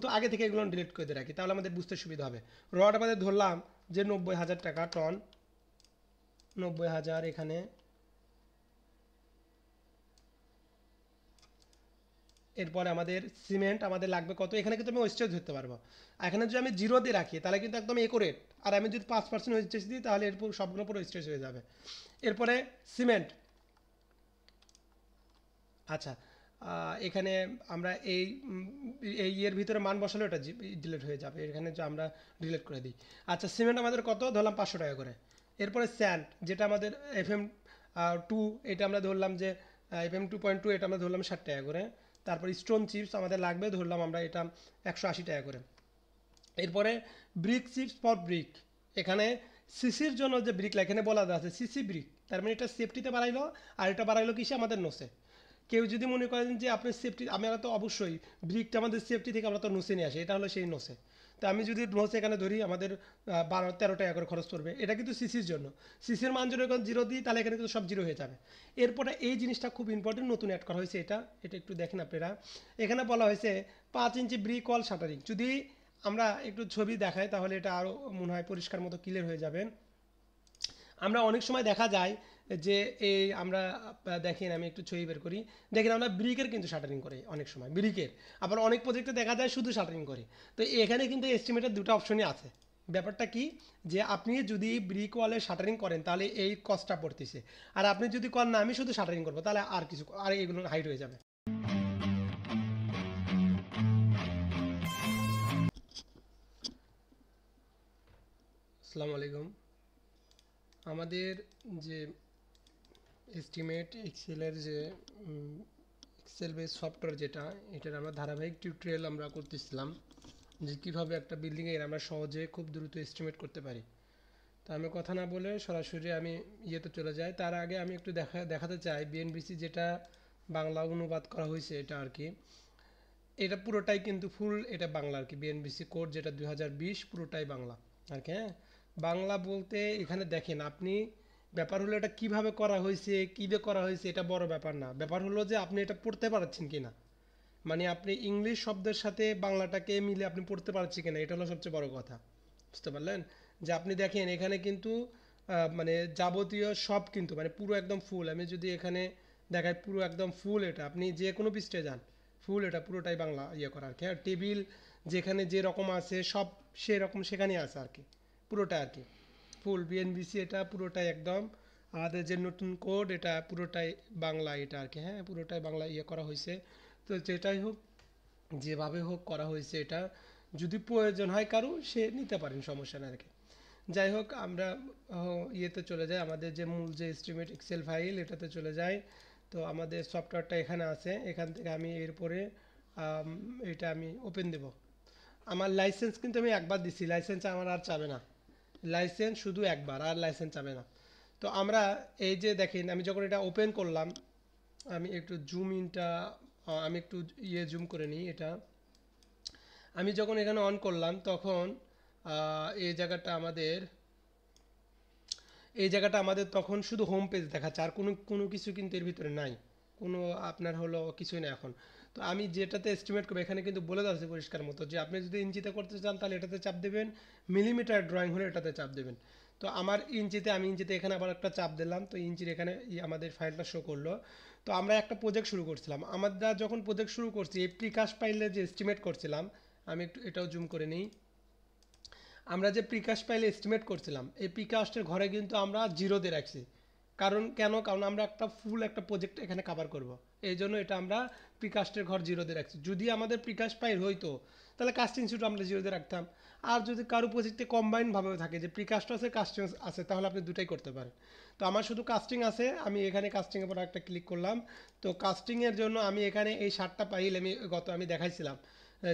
তো আগে থেকে এগুলো ডিলিট করে দিয়ে রাখি, তাহলে আমাদের বুঝতে সুবিধা হবে। রড আমাদের ধরলাম যে 90,000 টাকা টন, 90,000 এখানে। এরপরে আমাদের সিমেন্ট আমাদের লাগবে কত, এখানে কিন্তু আমি ওয়েস্টেজ ধরতে পারবো। এখানে যদি আমি জিরো দিয়ে রাখি তাহলে কিন্তু একদম একুরেট, আর আমি যদি 5% ওয়েস্টেজ দিই তাহলে এরপর সবগুলো পুরো ওয়েস্টেজ হয়ে যাবে। এরপরে সিমেন্ট, আচ্ছা এখানে আমরা এই ইয়ের ভিতরে মান বসালে ওটা ডিলিট হয়ে যাবে, এখানে যে আমরা ডিলিট করে দিই। আচ্ছা সিমেন্ট আমাদের কত ধরলাম 500 টাকা করে। এরপরে স্যান্ড যেটা আমাদের FM2, এটা আমরা ধরলাম যে FM2.2, এটা আমরা ধরলাম 60 টাকা করে। তারপর স্টোন চিপস আমাদের লাগবে ধরলাম আমরা এটা 180 টাকা করে। এরপরে ব্রিক চিপস ফর ব্রিক, এখানে সিসির জন্য যে ব্রিক এখানে বলা আছে সিসি ব্রিক, তার মানে এটা সেফটিতে বাড়াইলো, আর এটা বাড়াইলো কিসে আমাদের নোসে। কেউ যদি মনে করেন যে আপনি সেফটি, আমরা তো অবশ্যই ব্রিকটা আমাদের সেফটি থেকে আমরা তো নোসে নিয়ে আসি, এটা হলো সেই নোসে। তো আমি যদি নোসে এখানে ধরি আমাদের 12-13 টাকা করে খরচ পড়বে, এটা কিন্তু সিসির জন্য। সিসির মান যদি এখন জিরো দিই তাহলে এখানে কিন্তু সব জিরো হয়ে যাবে। এরপরে এই জিনিসটা খুব ইম্পর্টেন্ট, নতুন অ্যাড করা হয়েছে এটা, এটা একটু দেখেন আপনারা। এখানে বলা হয়েছে 5 ইঞ্চি ব্রিক ওয়াল শাটারিং। যদি আমরা একটু ছবি দেখাই তাহলে এটা আরও মনে হয় পরিষ্কার মতো ক্লিয়ার হয়ে যাবে। আমরা অনেক সময় দেখা যায় যে এই আমরা দেখেন, আমি একটু ছবি বের করি, দেখেন আমরা ব্রিকের কিন্তু শাটারিং করি অনেক সময় ব্রিকের, আবার অনেক প্রজেক্টে দেখা যায় শুধু শাটারিং করি। তো এখানে কিন্তু এস্টিমেটের দুটো অপশনই আছে। ব্যাপারটা কি, যে আপনি যদি ব্রিক ওয়ালে শাটারিং করেন তাহলে এই কস্টটা পড়তেছে, আর আপনি যদি করেন না আমি শুধু শাটারিং করবো তাহলে আর কিছু, আর এগুলো হাইড হয়ে যাবে। আসসালামু আলাইকুম। আমাদের যে এস্টিমেট এক্সেলের যে এক্সেল বেস সফটওয়্যার যেটা, এটার আমরা ধারাবাহিক টিউটোরিয়াল আমরা করতেছিলাম যে কীভাবে একটা বিল্ডিংয়ের আমরা সহজে খুব দ্রুত এস্টিমেট করতে পারি। তো আমি কথা না বলে সরাসরি আমি ইয়েতে চলে যাই। তার আগে আমি একটু দেখাতে চাই বিএনবিসি যেটা বাংলা অনুবাদ করা হয়েছে এটা আর কি, এটা পুরোটাই কিন্তু ফুল এটা বাংলা আর কি। বিএনবিসি কোড যেটা 2020 পুরোটাই বাংলা আর কি। হ্যাঁ, বাংলা বলতে এখানে দেখেন আপনি, ব্যাপার হলো এটা কিভাবে করা হয়েছে, কীভাবে করা হয়েছে এটা বড় ব্যাপার না, ব্যাপার হলো যে আপনি এটা পড়তে পারছেন কি না, মানে আপনি ইংলিশ শব্দের সাথে বাংলাটাকে মিলে আপনি পড়তে পারছেন কিনা, এটা হলো সবচেয়ে বড় কথা। বুঝতে পারলেন? যে আপনি দেখেন এখানে কিন্তু মানে যাবতীয় সব কিন্তু মানে পুরো একদম ফুল, আমি যদি এখানে দেখাই পুরো একদম ফুল, এটা আপনি যে কোনো পৃষ্ঠায় যান ফুল, এটা পুরোটাই বাংলা ইয়ে করা আর কি। হ্যাঁ, টেবিল যেখানে যে রকম আছে সব সেরকম সেখানেই আছে আর কি, পুরোটা আর কি ফুল বিএনবিসি, এটা পুরোটাই একদম আমাদের যে নতুন কোড এটা পুরোটাই বাংলা এটা আর কি। হ্যাঁ, পুরোটাই বাংলা ইয়ে করা হয়েছে। তো যেটাই হোক, যেভাবে হোক করা হয়েছে এটা, যদি প্রয়োজন হয় কারো সে নিতে পারেন, সমস্যা না আর কি। যাই হোক আমরা ইয়েতে চলে যাই, আমাদের যে মূল যে এস্টিমেট এক্সেল ফাইল এটাতে চলে যাই। তো আমাদের সফটওয়্যারটা এখানে আছে, এখান থেকে আমি এরপরে এটা আমি ওপেন দেব। আমার লাইসেন্স কিন্তু আমি একবার দিছি, লাইসেন্স আমার আর চাবে না, লাইসেন্স শুধু একবার, আর লাইসেন্স চাবে না। তো আমরা এই যে দেখেন আমি যখন এটা ওপেন করলাম, আমি একটু জুম ইনটা আমি একটু জুম করে নিই এটা। আমি যখন এখানে অন করলাম তখন এই জায়গাটা আমাদের, এই জায়গাটা আমাদের তখন শুধু হোম পেজ দেখাচ্ছে, আর কোনো কোনো কিছু কিন্তু এর ভিতরে নাই, কোনো আপনার হলো কিছুই না এখন। তো আমি যেটাতে এস্টিমেট করবো এখানে কিন্তু বলে দেওয়া আছে পরিষ্কার মতো যে আপনি যদি ইঞ্চিতে করতে চান তাহলে এটাতে চাপ দেবেন, মিলিমিটার ড্রয়িং হলে এটাতে চাপ দেবেন। তো আমার ইঞ্চিতে, আমি ইঞ্চিতে এখানে আবার একটা চাপ দিলাম, তো ইঞ্চির এখানে আমাদের ফাইলটা শো করলো। তো আমরা একটা প্রজেক্ট শুরু করছিলাম, আমরা যখন প্রজেক্ট শুরু করছি এই প্রিকাস্ট ফাইলে যে এস্টিমেট করছিলাম, আমি একটু এটাও জুম করে নিই। আমরা যে প্রিকাস্ট ফাইলে এস্টিমেট করছিলাম এই প্রিকাস্টের ঘরে কিন্তু আমরা জিরো দিয়ে রাখছি, কারণ কেন, কারণ আমরা একটা ফুল একটা প্রজেক্ট এখানে কভার করব, এই জন্য এটা আমরা প্রিকাস্টের ঘর জিরো দিয়ে রাখছি। যদি আমাদের প্রিকাস্ট ফাইল হইতো তাহলে কাস্টিং শুট আমরা জিরো দিয়ে রাখতাম। আর যদি কারো প্রজেক্টে কম্বাইনভাবে থাকে যে প্রিকাস্ট আছে কাস্টিং আছে তাহলে আপনি দুটাই করতে পারেন। তো আমার শুধু কাস্টিং আছে, আমি এখানে কাস্টিংয়ের উপর একটা ক্লিক করলাম। তো কাস্টিংয়ের জন্য আমি এখানে এই 7টা ফাইল আমি দেখাইছিলাম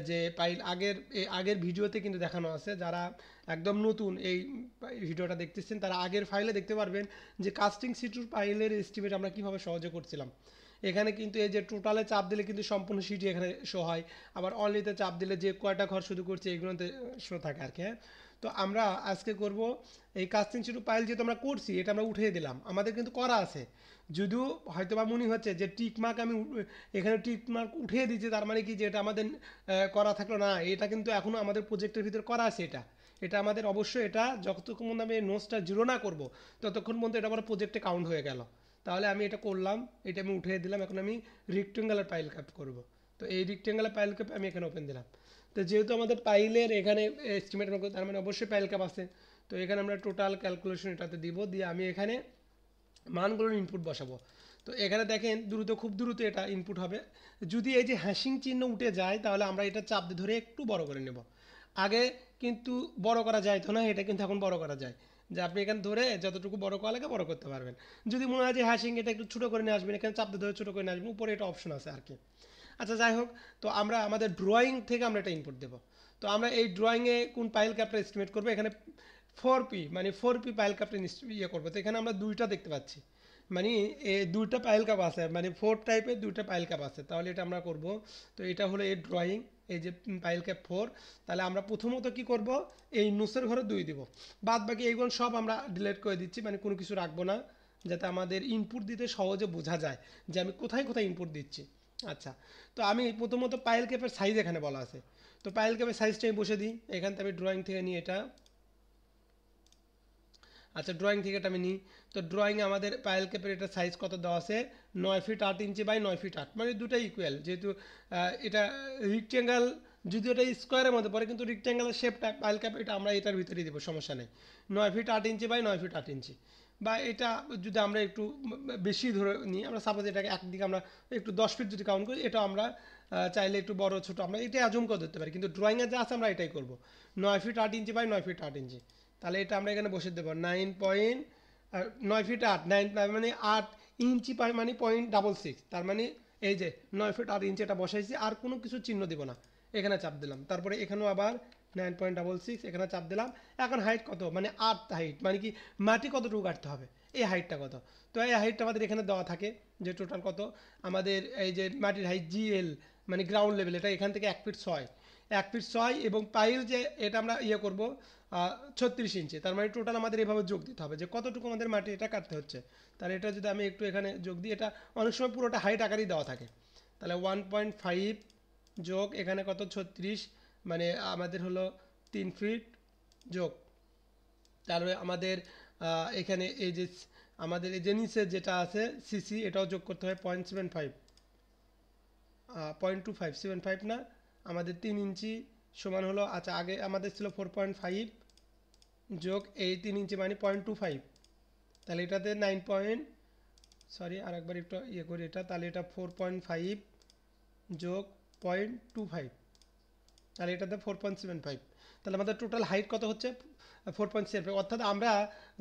যে ফাইল আগের ভিডিওতে কিন্তু দেখানো আছে। যারা একদম নতুন এই ভিডিওটা দেখতেছেন তারা আগের ফাইলে দেখতে পারবেন যে কাস্টিং সিটুর ফাইলের এস্টিমেট আমরা কীভাবে সহজে করছিলাম। এখানে কিন্তু এই যে টোটালে চাপ দিলে কিন্তু সম্পূর্ণ সিটি এখানে শো হয়, আবার অনলিতে চাপ দিলে যে কয়টা ঘর শুধু করছে এইগুলোতে শো থাকে আর কি। হ্যাঁ, তো আমরা আজকে করব এই কাস্টিং শিটু পাইল যেহেতু আমরা করছি এটা আমরা উঠিয়ে দিলাম, আমাদের কিন্তু করা আছে। যদিও হয়তো বা মনে হচ্ছে যে টিক মার্ক আমি এখানে টিক মার্ক উঠিয়ে দিচ্ছি, তার মানে কি যে এটা আমাদের করা থাকলো না, এটা কিন্তু এখনও আমাদের প্রজেক্টের ভিতরে করা আছে। এটা এটা আমাদের অবশ্যই, এটা যতক্ষণ পর্যন্ত আমি নোটসটা জিরো না করব ততক্ষণ পর্যন্ত এটা আমার প্রজেক্টে কাউন্ট হয়ে গেল। তাহলে আমি এটা করলাম, এটা আমি উঠিয়ে দিলাম, এখন আমি রেক্টেঙ্গুলার পাইল ক্যাপ করব। তো এই রেক্টেঙ্গুলার পাইল ক্যাপ আমি এখানে ওপেন দিলাম। তো যেহেতু আমাদের পাইলের এখানে এস্টিমেট তার মানে অবশ্যই পাইল ক্যাপ আছে। তো এখানে আমরা টোটাল ক্যালকুলেশন এটাতে দিব, দিয়ে আমি এখানে মানগুলোর ইনপুট বসাবো। তো এখানে দেখেন দ্রুত, খুব দ্রুত এটা ইনপুট হবে। যদি এই যে হ্যাশিং চিহ্ন উঠে যায় তাহলে আমরা এটা চাপ দিয়ে ধরে একটু বড় করে নেব। আগে কিন্তু বড় করা যায় তো না, এটা কিন্তু এখন বড় করা যায়, যে আপনি এখানে ধরে যতটুকু বড় করা লাগে বড় করতে পারবেন। যদি মনে হয় যে হ্যাশিং এটা একটু ছোটো করে নিয়ে আসবেন, এখানে চাপ দিয়ে ধরে ছোটো করে নিয়ে আসবেন, উপরে এটা অপশন আছে আর কি। আচ্ছা যাই হোক, তো আমরা আমাদের ড্রয়িং থেকে আমরা এটা ইনপুট দেবো। তো আমরা এই ড্রয়িংয়ে কোন পাইল ক্যাপটা এস্টিমেট করবো, এখানে 4P মানে 4P পাইল ক্যাপটা ইয়ে করবো। তো এখানে আমরা দুইটা দেখতে পাচ্ছি, মানে এই দুইটা পাইল ক্যাপ আছে, মানে 4 টাইপের দুইটা পাইল ক্যাপ আছে। তাহলে এটা আমরা করব। তো এটা হলো এই ড্রয়িং, এই যে পাইল ক্যাপ 4। তাহলে আমরা প্রথমত কি করব, এই নুসের ঘরে 2 দিব, বাদ বাকি এইগুলো সব আমরা ডিলিট করে দিচ্ছি, মানে কোনো কিছু রাখবো না, যাতে আমাদের ইনপুট দিতে সহজে বোঝা যায় যে আমি কোথায় কোথায় ইনপুট দিচ্ছি। আচ্ছা, তো আমি প্রথমত পাইল ক্যাপের সাইজ এখানে বলা আছে, তো পাইল ক্যাপের সাইজটা আমি বসে দিই। এখান থেকে আমি ড্রয়িং থেকে নিই এটা। আচ্ছা, ড্রয়িং থেকে এটা আমি নিই। তো ড্রয়িংয়ে আমাদের পাইল ক্যাপের এটা সাইজ কত দেওয়া আছে, 9 ফিট 8 ইঞ্চি বাই 9 ফিট 8, মানে দুটাই ইকুয়াল। যেহেতু এটা রিক্টেঙ্গেল, যদি এটা স্কোয়ারের মধ্যে পড়ে, কিন্তু রিক্টেঙ্গেলের শেপটা পাইল ক্যাপ এটা আমরা এটার ভিতরেই দেবো, সমস্যা নেই। 9 ফিট 8 ইঞ্চি বাই 9 ফিট 8 ইঞ্চি। বা এটা যদি আমরা একটু বেশি ধরে নিই, আমরা সাপোজ এটাকে একদিকে আমরা একটু 10 ফিট যদি কাউন্ট করি, এটা আমরা চাইলে একটু বড় ছোটো আমরা এটাই আজম করে ধরতে পারি, কিন্তু ড্রয়িংয়ে যা আছে আমরা এটাই করবো, 9 ফিট 8 ইঞ্চি বাই 9 ফিট 8 ইঞ্চি। তাহলে এটা আমরা এখানে বসে দেবো 9 ফিট 8, 9 মানে 8 ইঞ্চি পাই মানে 0.66, তার মানে এই যে 9 ফিট 8 ইঞ্চি এটা বসাইছি, আর কোনো কিছু চিহ্ন দিব না, এখানে চাপ দিলাম। তারপরে এখানেও আবার 9.66 এখানে চাপ দিলাম। এখন হাইট কত, মানে 8 হাইট, মানে কি মাটি কতটুকু কাটতে হবে, এই হাইটটা কত। তো এই হাইটটা আমাদের এখানে দেওয়া থাকে, যে টোটাল কত আমাদের এই যে মাটির হাইট জিএল মানে গ্রাউন্ড লেভেল, এটা এখান থেকে 1 ফিট 6, 1 ফিট 6 এবং পাইল যে এটা আমরা ইয়ে করবো 36 ইঞ্চি। তার মানে টোটাল আমাদের এভাবে যোগ দিতে হবে যে কতটুকু আমাদের মাটি এটা কাটতে হচ্ছে। তাহলে এটা যদি আমি একটু এখানে যোগ দিই, এটা অনেক সময় পুরোটা হাইট আকারই দেওয়া থাকে। তাহলে 1.5 যোগ এখানে কত 36, মানে আমাদের হলো 3 ফিট যোগ, তারপরে আমাদের এখানে এই যে আমাদের এই যে নিচে যেটা আছে সিসি, এটাও যোগ করতে হয় 0.75, 0.2575 না, আমাদের 3 ইঞ্চি সমান হলো, আচ্ছা আগে আমাদের ছিল 4.5 যোগ এই 3 ইঞ্চি মানে 0.25, তাহলে এটাতে 9 পয়েন্ট, সরি আর একবার একটু ইয়ে করি এটা, তাহলে এটা 4.5 যোগ 0.25, তাহলে এটাতে 4.75, তাহলে আমাদের টোটাল হাইট কত হচ্ছে 4.75। অর্থাৎ আমরা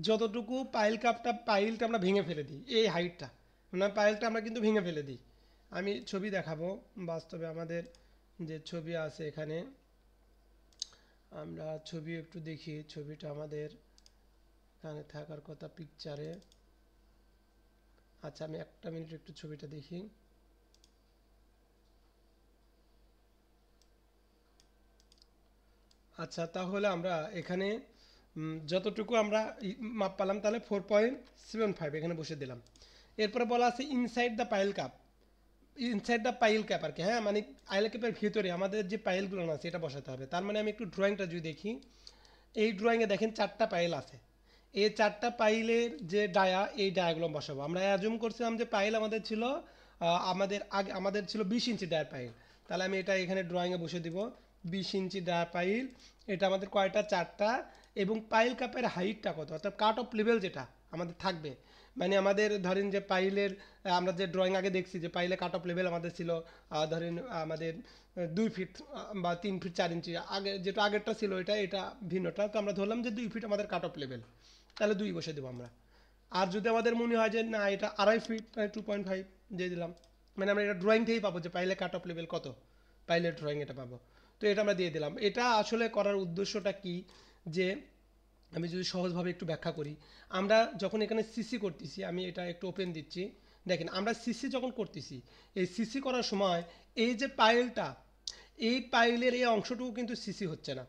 যতটুকু পাইলটা আমরা ভেঙে ফেলে দিই এই হাইটটা, মানে পাইলটা আমরা কিন্তু ভেঙে ফেলে দিই। আমি ছবি দেখাবো, বাস্তবে আমাদের যে ছবি আছে এখানে, আমরা ছবি একটু দেখি, ছবিটা আমাদের এখানে থাকার কথা পিকচারে। আচ্ছা আমি একটা মিনিট একটু ছবিটা দেখি। আচ্ছা তাহলে আমরা এখানে যতটুকু আমরা মাপ পালাম, তাহলে 4.75 এখানে বসে দিলাম। এরপরে বলা আছে inside the pile cup, inside the pile cap আর কি। হ্যাঁ, মানে পাইল ক্যাপের ভিতরে আমাদের যে পাইলগুলো আছে এটা বসাতে হবে। তার মানে আমি একটু ড্রয়িংটা যদি দেখি, এই ড্রয়িংয়ে দেখেন 4টা পাইল আছে, এই 4টা পাইলের যে ডায়া, এই ডায়াগুলো বসাবো। আমরা অ্যাজুম করছিলাম যে পাইল আমাদের ছিল আমাদের ছিল 20 ইঞ্চি ডায়ার পাইল, তাহলে আমি এটা এখানে ড্রয়িংয়ে বসে দিব 20 ইঞ্চি ডায়ার পাইল। এটা আমাদের কয়টা, 4টা। এবং পাইল কাপের হাইটটা কত, অর্থাৎ কাট অফ লেভেল যেটা আমাদের থাকবে, মানে আমাদের ধরেন যে পাইলের আমরা যে ড্রয়িং আগে দেখছি যে পাইলে কাট অফ লেভেল আমাদের ছিল ধরেন আমাদের 2 ফিট বা 3 ফিট 4 ইঞ্চি, আগে যেটা আগেরটা ছিল এটা ভিন্নটা। তো আমরা ধরলাম যে 2 ফিট আমাদের কাট অফ লেভেল, তাহলে 2 বসে দেবো আমরা। আর যদি আমাদের মনে হয় যে না এটা 2.5 ফিট, 2.5 দিয়ে দিলাম, মানে আমরা এটা ড্রয়িং থেকেই পাবো যে পাইলে কাট অফ লেভেল কত, পাইলের ড্রয়িং এটা পাবো। তো এটা আমরা দিয়ে দিলাম। এটা আসলে করার উদ্দেশ্যটা কি, যে আমি যদি সহজভাবে একটু ব্যাখ্যা করি, আমরা যখন এখানে সিসি করতেছি, আমি এটা একটু ওপেন দিচ্ছি, দেখেন আমরা সিসি যখন করতেছি, এই সিসি করার সময় এই যে পাইলটা, এই পাইলের এই অংশটুকু কিন্তু সিসি হচ্ছে না,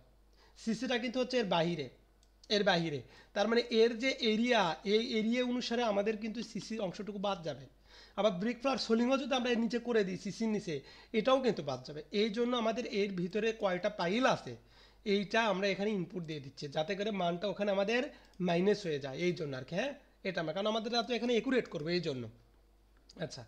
সিসিটা কিন্তু হচ্ছে এর বাহিরে। তার মানে এর যে এরিয়া, এই এরিয়া অনুসারে আমাদের কিন্তু সিসি অংশটুকু বাদ যাবে। আবার ব্রিক ফ্লোর সোলিংও যদি আমরা এর নিচে করে দিই সিসির নিচে, এটাও কিন্তু বাদ যাবে। এই জন্য আমাদের এর ভিতরে কয়টা পাইল আছে এইটা আমরা এখানে ইনপুট দিয়ে দিচ্ছি, যাতে করে মানটা ওখানে আমাদের মাইনাস হয়ে যায়, এই জন্য আর কি। হ্যাঁ, এটা আমরা, কারণ আমাদের তো এখানে একুরেট করবো এই জন্য। আচ্ছা,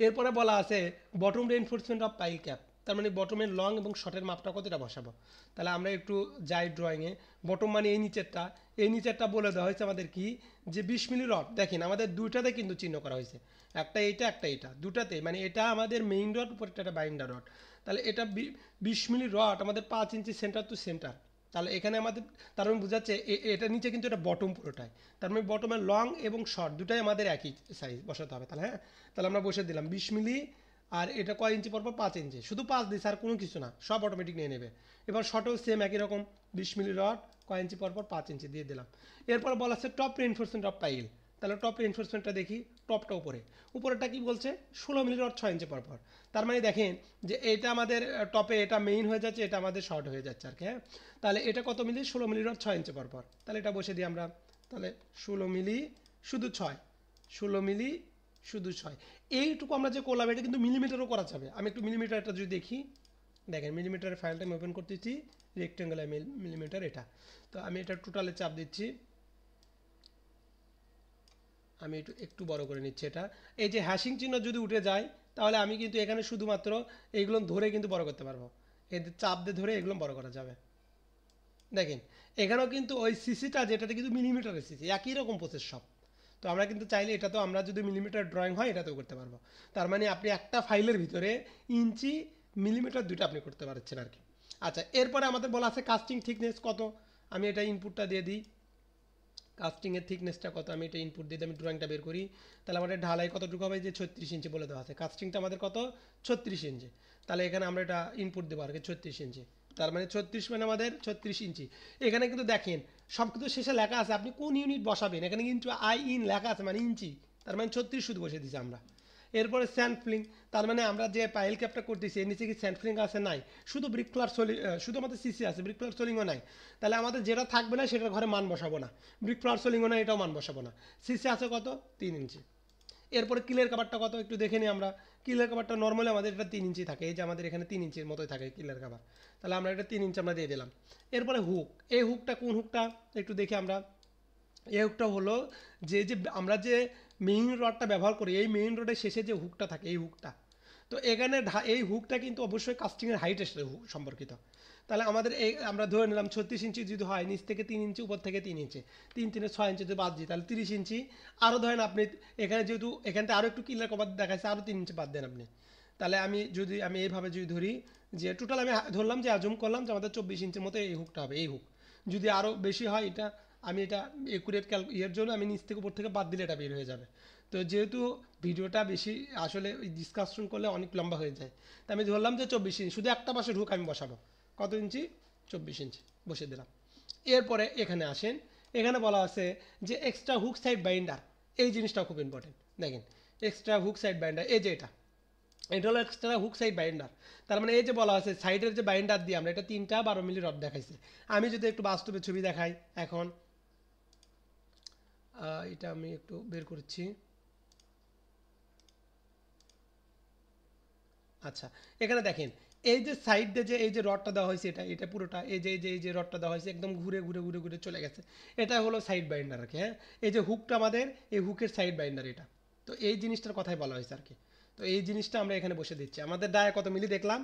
এরপরে বলা আছে bottom reinforcement of pile cap, তার মানে বটমের লং এবং শর্টের মাপটা কতটা বসাবো। তাহলে আমরা একটু যাই ড্রয়িংয়ে। বটম মানে এই নিচেরটা বলে দেওয়া হয়েছে আমাদের কি, যে 20 মিলি রড। দেখেন আমাদের দুইটাতে কিন্তু চিহ্ন করা হয়েছে, একটা এইটা দুটাতে, মানে এটা আমাদের মেইন রড, উপরটা একটা বাইন্ডার রড। তাহলে এটা 20 মিলি রড আমাদের 5 ইঞ্চি সেন্টার টু সেন্টার। তাহলে এখানে আমাদের, তার মানে বোঝাচ্ছে এটা নিচে কিন্তু এটা বটম পুরোটাই, তার মানে বটমের লং এবং শর্ট দুটাই আমাদের একই সাইজ বসাতে হবে। তাহলে হ্যাঁ, তাহলে আমরা বসে দিলাম 20 মিলি, আর এটা কয় ইঞ্চি পরপর, 5 ইঞ্চি, শুধু 5 দিস আর কোনো কিছু না, সব অটোমেটিক নিয়ে নেবে। এবার শর্টেও সেম একই রকম 20 মিলি রড কয় ইঞ্চি পরপর, 5 ইঞ্চি দিয়ে দিলাম। এরপর বলা আছে টপ রেইনফোর্সমেন্ট অফ পাইল। তাহলে টপ রেইনফোর্সমেন্টটা দেখি, টপটা উপরেরটা কি বলছে, 16 মিলি রড 6 ইঞ্চি পরপর। তার মানে দেখেন যে এটা আমাদের টপে, এটা মেইন হয়ে যাচ্ছে, এটা আমাদের শর্ট হয়ে যাচ্ছে আর কি। হ্যাঁ, তাহলে এটা কত মিলি, 16 মিলি রড 6 ইঞ্চি পরপর। তাহলে এটা বসে দিই আমরা, তাহলে 16 মিলি শুধু 6, 16 মিলি শুধু 6। এইটুকু আমরা যে করলাম এটা কিন্তু মিলিমিটারও করা যাবে। আমি একটু মিলিমিটারটা যদি দেখি, দেখেন মিলিমিটারের ফাইলটা আমি ওপেন করতেছি, রেক্টেঙ্গুলার মিলিমিটার এটা। তো আমি এটা টোটালে চাপ দিচ্ছি, আমি একটু বড় করে নিচ্ছি এটা। এই যে হ্যাশিং চিহ্ন যদি উঠে যায়, তাহলে আমি কিন্তু এখানে শুধুমাত্র এইগুলো ধরে কিন্তু বড় করতে পারবো, এদের চাপ দিয়ে ধরে এগুলো বড় করা যাবে। দেখেন এখানেও কিন্তু ওই সিসিটা, যেটাতে কিন্তু মিলিমিটারের সিসি, একই রকম প্রসেস সব। তো আমরা কিন্তু চাইলে এটা তো, আমরা যদি মিলিমিটার ড্রয়িং হয় এটাতেও করতে পারবো। তার মানে আপনি একটা ফাইলের ভিতরে ইঞ্চি মিলিমিটার দুটো আপনি করতে পারছেন আর কি। আচ্ছা, এরপরে আমাদের বলা আছে কাস্টিং থিকনেস কত, আমি এটা ইনপুটটা দিয়ে দিই, কাস্টিংয়ের থিকনেসটা কত, আমি এটা ইনপুট দিয়ে আমি ড্রয়িংটা বের করি। তাহলে আমাদের ঢালাই কতটুকু হবে, যে 36 ইঞ্চি বলে দেওয়া আছে, কাস্টিংটা আমাদের কত 36 ইঞ্চি। তাহলে এখানে আমরা এটা ইনপুট দেবো আর কি 36 ইঞ্চি। তার মানে 36 মানে আমাদের 36 ইঞ্চি। এখানে কিন্তু দেখেন সব কিছু শেষে লেখা আছে, আপনি কোন ইউনিট বসাবেন, এখানে কিন্তু আই ইন লেখা আছে মানে ইঞ্চি, তার মানে 36 শুধু বসে দিয়েছি আমরা। এরপরে স্যান্ডফ্লিং, তার মানে আমরা যে পাইল ক্যাপটা করতেছি এর নিচে কি স্যান্ডফ্লিং আছে, নাই, শুধু ব্রিক ফ্লোর সোলিং, শুধু আমাদের সিসি আছে, ব্রিক ফ্লোর সোলিংও নাই। তাহলে আমাদের যেটা থাকবে না সেটার ঘরে মান বসাবো না, ব্রিক ফ্লোর সোলিংও না, এটাও মান বসাবো না। সিসি আছে কত, 3 ইঞ্চি। এরপরে কিলের কাভারটা কত একটু দেখে নিই আমরা। কিলের কাভারটা নর্মালি আমাদের এটা 3 ইঞ্চি থাকে, এই যে আমাদের এখানে 3 ইঞ্চির মতোই থাকে কিলের কাভার। তাহলে আমরা এটা 3 ইঞ্চি আমরা দিয়ে দিলাম। এরপরে হুক, এই হুকটা কোন হুকটা একটু দেখি আমরা। এই হুকটা হলো যে যে আমরা যে মেইন রডটা ব্যবহার করি, এই মেইন রডের শেষে যে হুকটা থাকে এই হুকটা। তো এখানে এই হুকটা কিন্তু অবশ্যই কাস্টিংয়ের হাইটের সাথে সম্পর্কিত। তাহলে আমাদের এই আমরা ধরে নিলাম 36 ইঞ্চি যদি হয়, নিচ থেকে 3 ইঞ্চি, উপর থেকে 3 ইঞ্চি, 3 3 6 ইঞ্চি যদি বাদ দিই তাহলে 30 ইঞ্চি। আরও ধরেন আপনি এখানে যেহেতু এখানটা আরও একটু কিলার কভার দেখাচ্ছে, আরও 3 ইঞ্চি বাদ দেন আপনি। তাহলে আমি এইভাবে যদি ধরি, যে টোটাল আমি ধরলাম যে আজুম করলাম যে আমাদের 24 ইঞ্চির মতো এই হুকটা হবে, এই হুক। যদি আরও বেশি হয় এটা, আমি এটা একুরেট ইয়ের জন্য আমি নিচ থেকে উপর থেকে বাদ দিলে এটা বের হয়ে যাবে। তো যেহেতু ভিডিওটা বেশি আসলে ডিসকাশন করলে অনেক লম্বা হয়ে যায়, তো আমি ধরলাম যে 24 ইঞ্চি, শুধু একটা পাশে হুক আমি বসাবো, কত ইঞ্চি, 24 ইঞ্চি বসে দিলাম। এরপরে এখানে আসেন, এখানে বলা আছে যে এক্সট্রা হুক সাইড বাইন্ডার, এই জিনিসটা খুব ইম্পর্টেন্ট। দেখেন এক্সট্রা হুক সাইড বাইন্ডার, এই যে এটা হলো এক্সট্রা হুক সাইড বাইন্ডার। তার মানে এই যে বলা আছে সাইডের যে বাইন্ডার দিয়ে আমরা এটা 3টা 12 মিলি রড দেখাইছি। আমি যদি একটু বাস্তবে ছবি দেখাই এখন, এটা আমি একটু বের করছি। আচ্ছা, এখানে দেখেন এই যে সাইড দিয়ে যে এই যে রডটা দেওয়া হয়েছে, এটা পুরোটা এই যে রডটা দেওয়া হয়েছে একদম ঘুরে ঘুরে ঘুরে ঘুরে চলে গেছে, এটা হলো সাইড বাইন্ডার আর কি। হ্যাঁ, এই যে হুকটা আমাদের, এই হুকের সাইড বাইন্ডার এটা। তো এই জিনিসটার কথাই বলা হয়েছে আর কি। তো এই জিনিসটা আমরা এখানে বসে দিচ্ছি। আমাদের ডায়ে কত মিলি দেখলাম,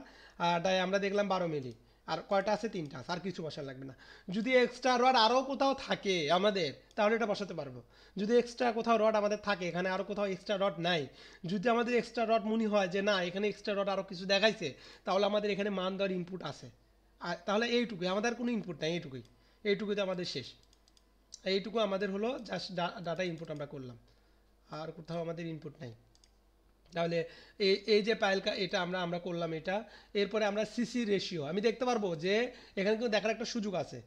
ডায়ে আমরা দেখলাম 12 মিলি, আর কয়টা আছে, 3টা আছে, আর কিছু বসার লাগবে না। যদি এক্সট্রা রড আরও কোথাও থাকে আমাদের, তাহলে এটা বসাতে পারবো। যদি এক্সট্রা কোথাও রড আমাদের থাকে, এখানে আরও কোথাও এক্সট্রা রড নাই, যদি আমাদের এক্সট্রা রড মনে হয় যে না এখানে এক্সট্রা রড আরও কিছু দেখাইছে, তাহলে আমাদের এখানে মান দেওয়ার ইনপুট আছে। আর তাহলে এইটুকুই আমাদের, কোনো ইনপুট নাই, এইটুকুতে আমাদের শেষ। এইটুকু আমাদের হলো জাস্ট ডাটা ইনপুট আমরা করলাম, আর কোথাও আমাদের ইনপুট নাই। তাহলে এই যে পাইলকা এটা আমরা করলাম এটা। এরপরে আমরা সিসি রেশিও আমি দেখতে পারবো যে এখানে কিন্তু দেখার একটা সুযোগ আছে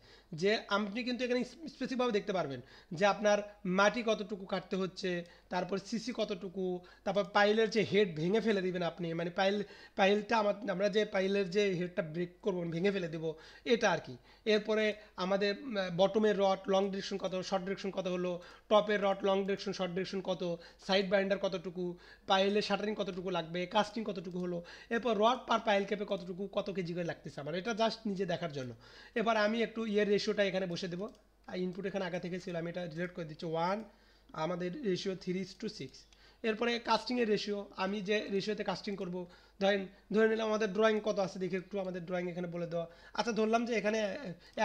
যে আপনি কিন্তু এখানে স্পেসিফিকভাবে দেখতে পারবেন যে আপনার মাটি কতটুকু কাটতে হচ্ছে, তারপর সিসি কতটুকু, তারপর পাইলের যে হেড ভেঙে ফেলে দিবেন আপনি, মানে পাইলটা আমরা যে পাইলের যে হেডটা ব্রেক করবো ভেঙে ফেলে দেবো এটা আর কি। এরপরে আমাদের বটমের রড লং ডিরেকশন কত, শর্ট ডিরেকশন কত হলো, টপের rod long direction short direction কত, সাইড বাইন্ডার কতটুকু, পাইলের শাটারিং কতটুকু লাগবে, কাস্টিং কতটুকু হলো, এরপর রড পার পাইল ক্যাপে কতটুকু কত কেজি করে লাগতেছে আমার, এটা জাস্ট নিজে দেখার জন্য। এবার আমি একটু ইয়ের রেশিওটা এখানে বসে দেবো, ইনপুট এখানে আগে থেকে ছিল আমি এটা ডিলিট করে দিচ্ছি 1, আমাদের রেশিও 3:6। এরপরে কাস্টিংয়ের রেশিও আমি যে রেশিওতে কাস্টিং করব, ধরে নিলাম আমাদের ড্রয়িং কত আছে দেখে একটু আমাদের ড্রয়িং এখানে বলে দেওয়া। আচ্ছা ধরলাম যে এখানে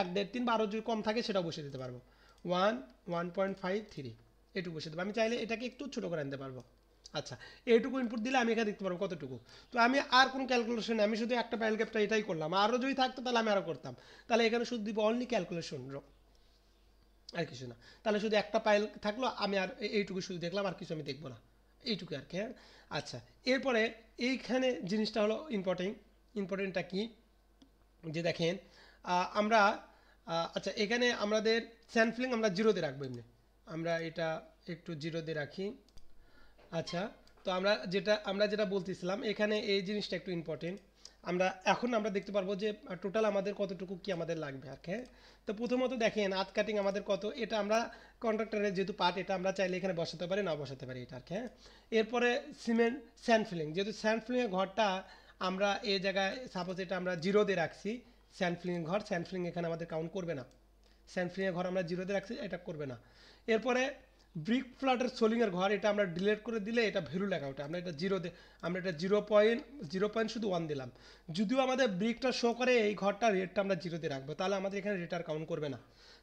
1, 1.5, 3 বা আরও যদি কম থাকে সেটাও বসে দিতে পারবো, 1.53 এটুকু বসে দেবো। আমি চাইলে এটাকে একটু ছোটো করে আনতে পারবো। আচ্ছা এইটুকু ইনপুট দিলে আমি এখানে দেখতে পারবো কতটুকু। তো আমি আর কোনো ক্যালকুলেশন আমি শুধু একটা পাইল গ্যাপটা এটাই করলাম, আরও যদি থাকতো তাহলে আমি আরও করতাম। তাহলে এখানে শুধু দিব অনলি ক্যালকুলেশন, আর কিছু না। তাহলে শুধু একটা পাইল থাকলো, আমি আর এইটুকু শুধু দেখলাম, আর কিছু আমি দেখবো না, এইটুকু আর কি। হ্যাঁ আচ্ছা এরপরে এইখানে জিনিসটা হলো ইম্পর্টেন্টটা কি যে দেখেন আমরা আচ্ছা এখানে আমাদের স্যাম্পলিং আমরা জিরোতে রাখবো এমনি, আমরা এটা একটু জিরোতে রাখি। আচ্ছা তো আমরা যেটা বলতেছিলাম এখানে এই জিনিসটা একটু ইম্পর্টেন্ট। আমরা দেখতে পারবো যে টোটাল আমাদের কতটুকু কি আমাদের লাগবে আর কি। হ্যাঁ তো প্রথমত দেখেন আর্থ কাটিং আমাদের কত, এটা আমরা কন্ট্রাক্টরের যেহেতু পার্ট এটা আমরা চাইলে এখানে বসাতে পারি না বসাতে পারি এটা আর কি। হ্যাঁ এরপরে সিমেন্ট স্যান্ড ফিলিং, যেহেতু স্যান্ড ফিলিংয়ের ঘরটা আমরা এই জায়গায় সাপোজ এটা আমরা জিরো দিয়ে রাখছি, স্যান্ড ফিলিং ঘর, স্যান্ড ফিলিং এখানে আমাদের কাউন্ট করবে না, স্যান্ড ফিলিংয়ের ঘর আমরা জিরোতে রাখছি এটা করবে না। এরপরে ব্রিক ফ্ল্যাটের সোলিংয়ের ঘর এটা আমরা ডিলিট করে দিলে এটা ভ্যালু লেখা ওটা আমরা এটা আমরা এটা 0.0 শুধু 1 দিলাম। যদিও আমাদের ব্রিকটা শো করে এই ঘরটা রেটটা আমরা জিরোতে রাখবো, তাহলে আমাদের এখানে রেট আর কাউন্ট করবে না,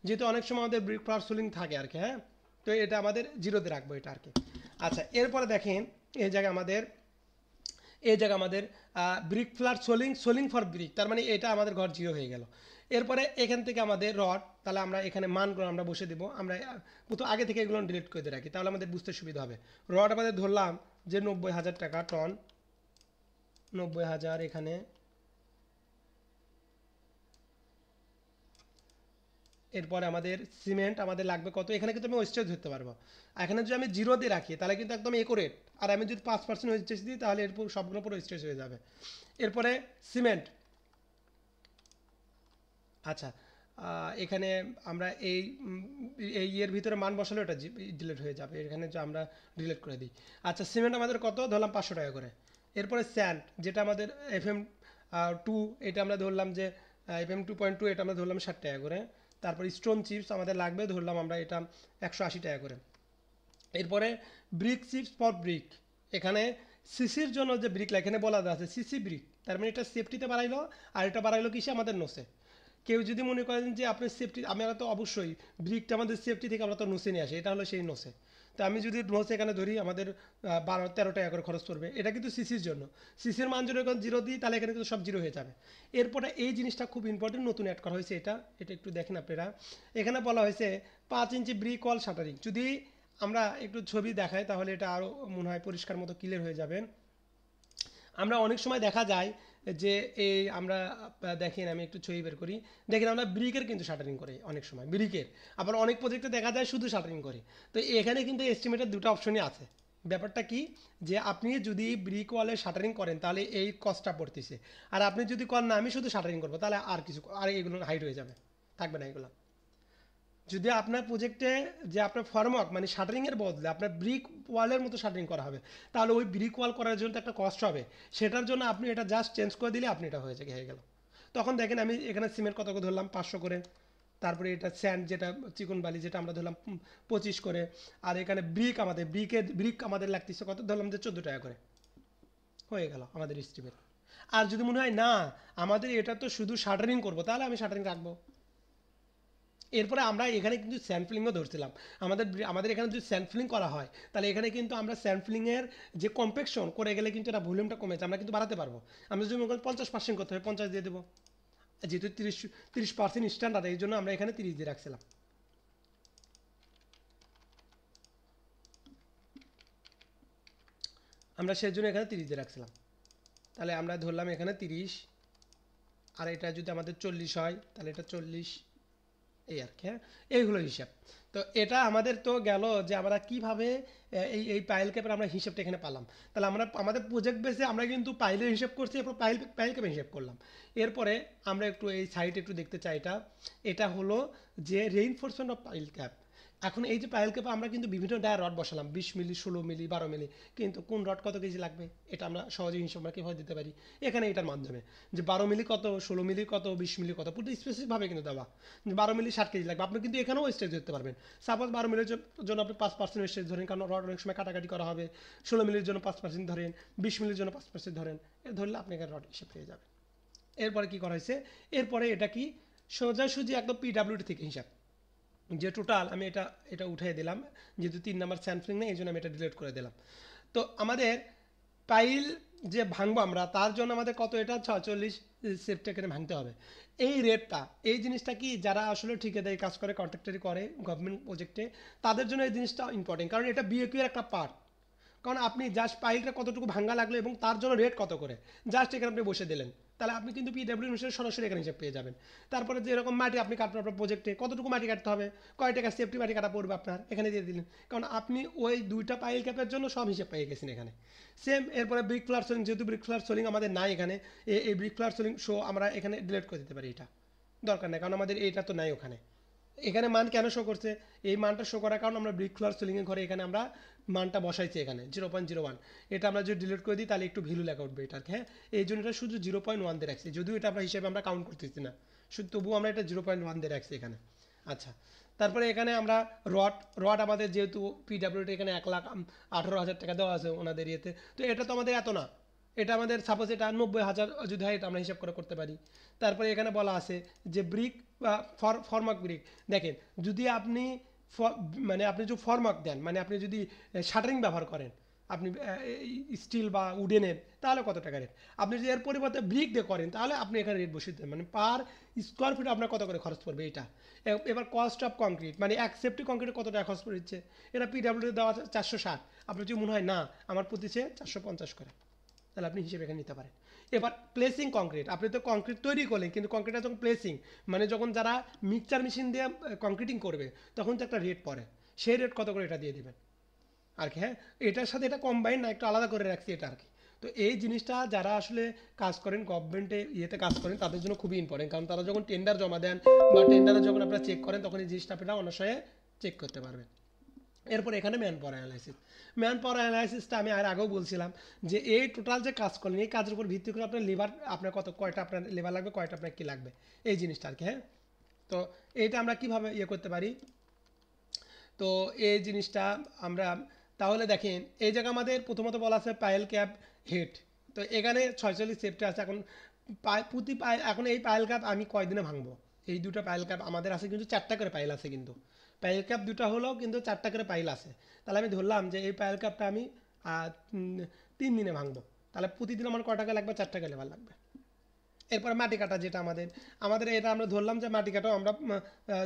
যেহেতু অনেক সময় আমাদের ব্রিক ফ্ল্যাট সোলিং থাকে আর কি। হ্যাঁ তো এটা আমাদের জিরোতে রাখবো এটা আর কি। আচ্ছা এরপরে দেখেন এই জায়গায় আমাদের ব্রিক ফ্ল্যাট সোলিং ফর ব্রিক, তার মানে এটা আমাদের ঘর জিরো হয়ে গেল। এরপরে এখান থেকে আমাদের রড, তাহলে আমরা এখানে মানগুলো আমরা বসে দেবো, আমরা প্রথম আগে থেকে এগুলো ডিলিট করে দিয়ে রাখি তাহলে আমাদের বুঝতে সুবিধা হবে। রড আমাদের ধরলাম যে 90,000 টাকা টন, 90,000 এখানে। এরপরে আমাদের সিমেন্ট আমাদের লাগবে কত, এখানে কিন্তু আমি ওয়েস্টেজ ধরতে পারবো, এখানে যদি আমি জিরো দিয়ে রাখি তাহলে কিন্তু একদম একুরেট, আর আমি যদি 5% ওয়েস্টেজ দিই তাহলে এরপর সবগুলো পুরো ওয়েস্টেজ হয়ে যাবে। এরপরে সিমেন্ট, আচ্ছা এখানে আমরা এই ইয়ের ভিতরে মান বসালে ওটা ডিলিট হয়ে যাবে, এখানে যে আমরা ডিলিট করে দিই। আচ্ছা সিমেন্ট আমাদের কত ধরলাম 500 টাকা করে। এরপরে স্যান্ড যেটা আমাদের FM2, এটা আমরা ধরলাম যে FM2.2 এটা আমরা ধরলাম 60 টাকা করে। তারপর স্টোন চিপস আমাদের লাগবে ধরলাম আমরা এটা 180 টাকা করে। এরপরে ব্রিক চিপস ফর ব্রিক, এখানে সিসির জন্য যে ব্রিক এখানে বলা আছে সিসি ব্রিক, তার মানে এটা সেফটিতে বাড়াইলো, আর এটা বাড়াইলো কিসে আমাদের নোসে। কেউ যদি মনে করেন যে আপনি সেফটি, আমরা তো অবশ্যই ব্রিকটা আমাদের সেফটি থেকে আমরা তো নোসে নিয়ে আসি, এটা হলো সেই নোসে। তো আমি যদি নোসে এখানে ধরি আমাদের 12-13 টাকা করে খরচ পড়বে, এটা কিন্তু সিসির জন্য। সিসির মান যদি এখন জিরো দিই তাহলে এখানে কিন্তু সব জিরো হয়ে যাবে। এরপরে এই জিনিসটা খুব ইম্পর্টেন্ট, নতুন অ্যাড করা হয়েছে এটা একটু দেখেন আপনারা। এখানে বলা হয়েছে 5 ইঞ্চি ব্রিক ওয়াল শাটারিং, যদি আমরা একটু ছবি দেখাই তাহলে এটা আরও মনে হয় পরিষ্কার মতো ক্লিয়ার হয়ে যাবে। আমরা অনেক সময় দেখা যায় যে এই আমরা দেখেন আমি একটু ছবি বের করি, দেখেন আমরা ব্রিকের কিন্তু শাটারিং করি অনেক সময় ব্রিকের, আবার অনেক প্রজেক্টে দেখা যায় শুধু শাটারিং করে। তো এখানে কিন্তু এস্টিমেটের দুটো অপশনই আছে। ব্যাপারটা কি যে আপনি যদি ব্রিক ওয়ালে শাটারিং করেন তাহলে এই কস্টটা পড়তেছে, আর আপনি যদি করেন না আমি শুধু শাটারিং করবো তাহলে আর এগুলো হাইড হয়ে যাবে, থাকবে না এগুলো। যদি আপনার প্রজেক্টে যে আপনার ফর্মওয়ার্ক মানে শাটারিংয়ের বদলে আপনার ব্রিক ওয়ালের মতো শাটারিং করা হবে, তাহলে ওই ব্রিক ওয়াল করার জন্য একটা কষ্ট হবে, সেটার জন্য আপনি এটা জাস্ট চেঞ্জ করে দিলে আপনি এটা হয়ে গেল। তখন দেখেন আমি এখানে সিমেন্ট কত করে ধরলাম 500 করে, তারপরে এটা স্যান্ড যেটা চিকন বালি যেটা আমরা ধরলাম 25 করে, আর এখানে ব্রিক আমাদের লাগতেছে কত ধরলাম যে 14 টাকা করে, হয়ে গেল আমাদের এস্টিমেট। আর যদি মনে হয় না আমাদের এটা তো শুধু শাটারিং করবো তাহলে আমি শাটারিং রাখবো। এরপরে আমরা এখানে কিন্তু স্যাম্পলিংও ধরছিলাম, আমাদের এখানে যদি স্যাম্পলিং করা হয় তাহলে এখানে কিন্তু আমরা স্যাম্পলিংয়ের যে কম্পেকশন করে গেলে কিন্তু এটা ভলিউমটা কমেছে, আমরা কিন্তু বাড়াতে পারবো। আমরা যদি মনে করি 50% করতে হবে 50 দিয়ে দেবো, যেহেতু 30% স্ট্যান্ডার্ড এই জন্য আমরা এখানে 30 দিয়ে রাখছিলাম। আমরা সেই জন্য এখানে 30 দিয়ে রাখছিলাম। তাহলে আমরা ধরলাম এখানে 30, আর এটা যদি আমাদের 40 হয় তাহলে এটা 40, এই আর কি। হ্যাঁ, এইগুলো হিসাব। তো এটা আমাদের তো গেল যে আমরা কিভাবে এই পাইল ক্যাপের আমরা হিসাবটা এখানে পেলাম। তাহলে আমরা আমাদের প্রজেক্ট বেসে আমরা কিন্তু পাইলের হিসাব করছি, এরপর পাইল ক্যাপের হিসাব করলাম। এরপরে আমরা একটু এই সাইট একটু দেখতে চাই, এটা হলো যে রেইনফোর্সমেন্ট অফ পাইল ক্যাপ। এখন এই যে পাইল ক্যাপে আমরা কিন্তু বিভিন্ন ডায়া রড বসালাম, 20 মিলি, 16 মিলি, 12 মিলি, কিন্তু কোন রড কত কেজি লাগবে এটা আমরা সহজে হিসাব আমরা কীভাবে দিতে পারি এখানে এটার মাধ্যমে, যে 12 মিলি কত, 16 মিলি কত, 20 মিলি কত, পুরো স্পেসিফিকভাবে কিন্তু দেওয়া। যে 12 মিলি 60 কেজি লাগবে, আপনি কিন্তু এখানেও স্টেজ ধরতে পারবেন। সাপোজ 12 মিলির জন্য আপনি 5% স্টেজ ধরেন, কারণ রড অনেক সময় কাটাকাটি করা হবে। 16 মিলির জন্য 5% ধরেন, 20 মিলির জন্য 5% ধরেন, ধরলে আপনি এখানে রড হিসেব পেয়ে যাবেন। এরপরে কি করা হয়েছে, এরপরে এটা কি সোজাসুজি একদম পিডাব্লিউডি থেকে হিসাব, যে টোটাল আমি এটা উঠিয়ে দিলাম, যেহেতু 3 নাম্বার স্যাম্পলিং নেই এই জন্য আমি এটা ডিলিট করে দিলাম। তো আমাদের পাইল যে ভাঙবো আমরা, তার জন্য আমাদের কত, এটা 46 সেফটি এখানে ভাঙতে হবে। এই রেটটা, এই জিনিসটা কি যারা আসলে ঠিকাদারি কাজ করে, কন্ট্রাক্টারি করে গভর্নমেন্ট প্রজেক্টে, তাদের জন্য এই জিনিসটা ইম্পর্টেন্ট, কারণ এটা বিএকিউ এর একটা পার্ট। কারণ আপনি জাস্ট পাইলটা কতটুকু ভাঙা লাগলো এবং তার জন্য রেট কত করে জাস্ট এখানে আপনি বসে দিলেন, তাহলে আপনি কিন্তু পিডব্লিউ অনুসারে সরাসরি এখানে হিসাব পেয়ে যাবেন। তারপরে যে এরকম মাটি আপনি কাটবেন আপনার প্রজেক্টে, কতটুকু মাটি কাটতে হবে, কয় টাকা সেফটি মাটি কাটা পড়বে আপনার, এখানে দিয়ে দিলেন, কারণ আপনি ওই 2টা পাইল ক্যাপের জন্য সব হিসাব পেয়ে গেছেন এখানে। সেম এরপরে ব্রিক ফ্লার সোলিং, যেহেতু ব্রিক ফ্লার সোলিং আমাদের নাই এখানে, এই ব্রিক ফ্লার সোলিং শো আমরা এখানে ডিলিট করে দিতে পারি, এটা দরকার নেই কারণ আমাদের এইটা তো নাই ওখানে। এখানে মান কেন শো করছে, এই মানটা শো করার কারণ আমরা ব্রিক ফ্লোর সিলিংয়ের ঘরে এখানে আমরা মানটা বসাইছি এখানে 0.01। এটা আমরা যদি ডিলিট করে দিই তাহলে একটু ভ্যালু লেখা উঠবে এটার। হ্যাঁ, এই জন্য এটা শুধু 0.1 দিয়ে রাখছি, যদিও এটা আমরা হিসেবে আমরা কাউন্ট করতেছি না, শুধু তবুও আমরা এটা 0.1 দিয়ে রাখছি এখানে। আচ্ছা, তারপরে এখানে আমরা রড আমাদের যেহেতু পিডাব্লিউটি এখানে 1,18,000 টাকা দেওয়া আছে ওনাদের ইয়েতে, তো এটা তো আমাদের এত না, এটা আমাদের সাপোজ এটা 90,000 যদি হয় এটা আমরা হিসাব করে করতে পারি। তারপরে এখানে বলা আছে যে ব্রিক বা ফরমাক ব্রিক, দেখেন যদি আপনি মানে আপনি যদি ফরমাক দেন, মানে আপনি যদি শাটারিং ব্যবহার করেন, আপনি স্টিল বা উডেনের, তাহলে কত টাকা রেট, আপনি যদি এর পরিবর্তে ব্রিক দিয়ে করেন তাহলে আপনি এখানে রেট বসিয়ে দেন, মানে পার স্কোয়ার ফিট আপনার কত করে খরচ পড়বে এটা। এবার কস্ট অফ কংক্রিট, মানে এক সেফটি কংক্রিটে কত টাকা খরচ পড়ছে, এটা পিডাব্লিউ দেওয়া আছে 460, আপনার যদি মনে হয় না আমার প্রতি 450 করে, তাহলে আপনি হিসেবে এখানে নিতে পারেন। এবার প্লেসিং কংক্রিট, আপনি তো কংক্রিট তৈরি করলেন কিন্তু কংক্রিটটা যখন প্লেসিং, মানে যখন যারা মিক্সচার মেশিন দিয়ে কংক্রিটিং করবে তখন তো একটা রেট পড়ে, সেই রেট কত করে এটা দিয়ে দেবেন আর কি। হ্যাঁ, এটার সাথে এটা কম্বাইন না, একটু আলাদা করে রাখছি এটা আর কি। তো এই জিনিসটা যারা আসলে কাজ করেন গভর্নমেন্টে ইয়েতে কাজ করেন তাদের জন্য খুবই ইম্পর্টেন্ট, কারণ তারা যখন টেন্ডার জমা দেন বা টেন্ডারে যখন আপনারা চেক করেন তখন এই জিনিসটা আপনারা অনায়াসে চেক করতে পারবেন। এরপর এখানে ম্যান পাওয়ার অ্যানালাইসিসটা আমি আগেও বলছিলাম যে এই টোটাল যে কাজ করলেন এই কাজের উপর ভিত্তি করে আপনার লেবার, আপনার কয়টা আপনার লেবার লাগবে, কয়টা আপনার কী লাগবে, এই জিনিসটা আর কি। হ্যাঁ, তো এইটা আমরা কিভাবে ইয়ে করতে পারি, তো এই জিনিসটা আমরা তাহলে দেখেন এই জায়গা আমাদের প্রথমত বলা আছে পাইল ক্যাপ হেড, তো এখানে 46 সেফটি আছে। এখন প্রতি পাইল, এখন এই পাইল ক্যাপ আমি কয়দিনে ভাঙবো, এই দুটো পাইল ক্যাপ আমাদের আছে কিন্তু 4টা করে পাইল আছে, কিন্তু পাইল ক্যাপ দুটো হলেও কিন্তু 4টা করে পাইল আছে। তাহলে আমি ধরলাম যে এই পাইল ক্যাপটা আমি 3 দিনে ভাঙবো, তাহলে প্রতিদিন আমার কয় টাকা লাগবে, 4 টাকা লেবার লাগবে। এরপরে মাটি কাটা, যেটা আমাদের আমাদের এটা আমরা ধরলাম যে মাটি কাটাও আমরা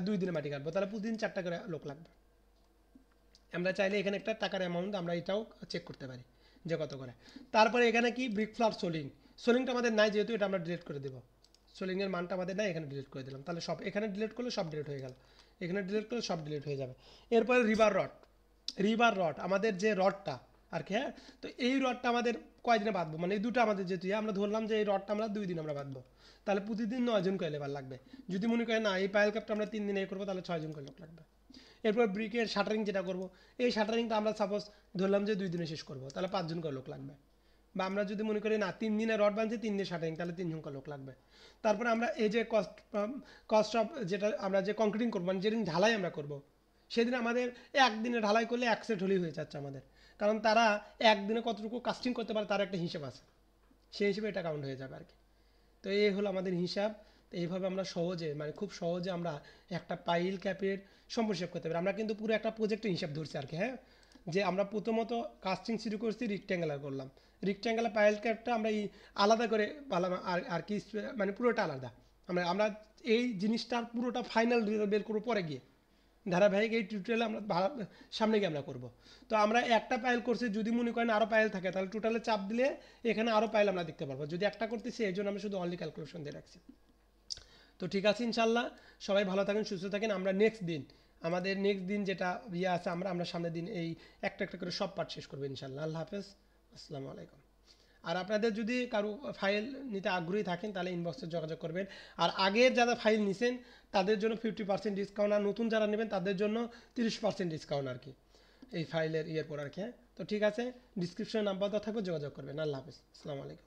2 দিনে মাটি কাটবো, তাহলে প্রতিদিন 4টা করে লোক লাগবে। আমরা চাইলে এখানে একটা টাকার অ্যামাউন্ট আমরা এটাও চেক করতে পারি যে কত করে। তারপরে এখানে কি ব্রিক ফ্লার সোলিংটা আমাদের নাই, যেহেতু এটা আমরা ডিলিট করে দেবো, সোলিংয়ের মানটা আমাদের নাই, এখানে ডিলিট করে দিলাম, তাহলে সব এখানে ডিলিট করলে সব ডিলিট হয়ে গেল, এখানে ডিলিট করলে সব ডিলিট হয়ে যাবে। এরপরে রিভার রড আমাদের যে রডটা আর কি। হ্যাঁ, তো এই রডটা আমাদের কয়দিনে বাঁধবো, মানে এই দুটো আমাদের যেহেতু আমরা ধরলাম যে এই রডটা আমরা 2 দিন আমরা বাঁধবো, তাহলে প্রতিদিন 9 জন করে লেবার লাগবে। যদি মনে করেন না এই পাইল কাপটা আমরা 3 দিনে করবো তাহলে 6 জন করে লোক লাগবে। এরপর ব্রিকের শাটারিং যেটা করব, এই শাটারিংটা আমরা সাপোজ ধরলাম যে 2 দিনে শেষ করব, তাহলে 5 জন করে লোক লাগবে। বা আমরা যদি মনে করি না 3 দিনে রড বাঁধছি 3 দিনে শাটারিং, তাহলে 3 জন করে লোক লাগবে। তারপরে আমরা এই যে কস্ট অফ যেটা আমরা যে কংক্রিটিং করবো, মানে যেদিন ঢালাই আমরা করব, সেদিন আমাদের একদিনে ঢালাই করলে 1 সেট হলেই হয়ে যাচ্ছে আমাদের, কারণ তারা একদিনে কতটুকু কাস্টিং করতে পারে তার একটা হিসেব আছে, সেই হিসেবে এটা কাউন্ট হয়ে যাবে আর কি। তো এই হলো আমাদের হিসাব। তো এইভাবে আমরা সহজে, মানে খুব সহজে আমরা একটা পাইল ক্যাপের সম্পর্ক করতে পারি। আমরা কিন্তু পুরো একটা প্রজেক্টের হিসাব ধরছি আর কি। হ্যাঁ, যে আমরা প্রথমত কাস্টিং শুরু করছি, রেক্ট্যাঙ্গুলার করলাম, রেক্ট্যাঙ্গুলার পাইল ক্যাপটা আমরা এই আলাদা করে পালাম আর কি, মানে পুরোটা আলাদা। আমরা এই জিনিসটার পুরোটা ফাইনাল বের করবো পরে গিয়ে, ধারাবাহিক এই টিউটোরিয়ালে আমরা সামনে গিয়ে আমরা করব। তো আমরা একটা ফাইল করছি, যদি মনে করেন আরও ফাইল থাকে তাহলে টোটালে চাপ দিলে এখানে আরও ফাইল আমরা দেখতে পারবো। যদি একটা করতেছি এই জন্য আমি শুধু অনলি ক্যালকুলেশন দিয়ে রাখছি। তো ঠিক আছে, ইনশাল্লাহ সবাই ভালো থাকেন, সুস্থ থাকেন। আমরা নেক্সট দিন আমাদের নেক্সট দিন যেটা ইয়ে আছে আমরা সামনের দিন এই একটা একটা করে সব পার্ট শেষ করবো ইনশাল্লাহ। আল্লাহ হাফেজ, আসসালামু আলাইকুম। আর আপনাদের যদি কারো ফাইল নিতে আগ্রহী থাকেন তাহলে ইনবক্সে যোগাযোগ করবেন। আর আগের যারা ফাইল নিছেন তাদের জন্য 50% ডিসকাউন্ট, আর নতুন যারা নেবেন তাদের জন্য 30% ডিসকাউন্ট আর কি, এই ফাইলের ইয়ের পর আর কি। তো ঠিক আছে, ডিসক্রিপশনে নাম্বার দেওয়া থাকবে, যোগাযোগ করবেন। আল্লাহ হাফেজ, আসসালামু আলাইকুম।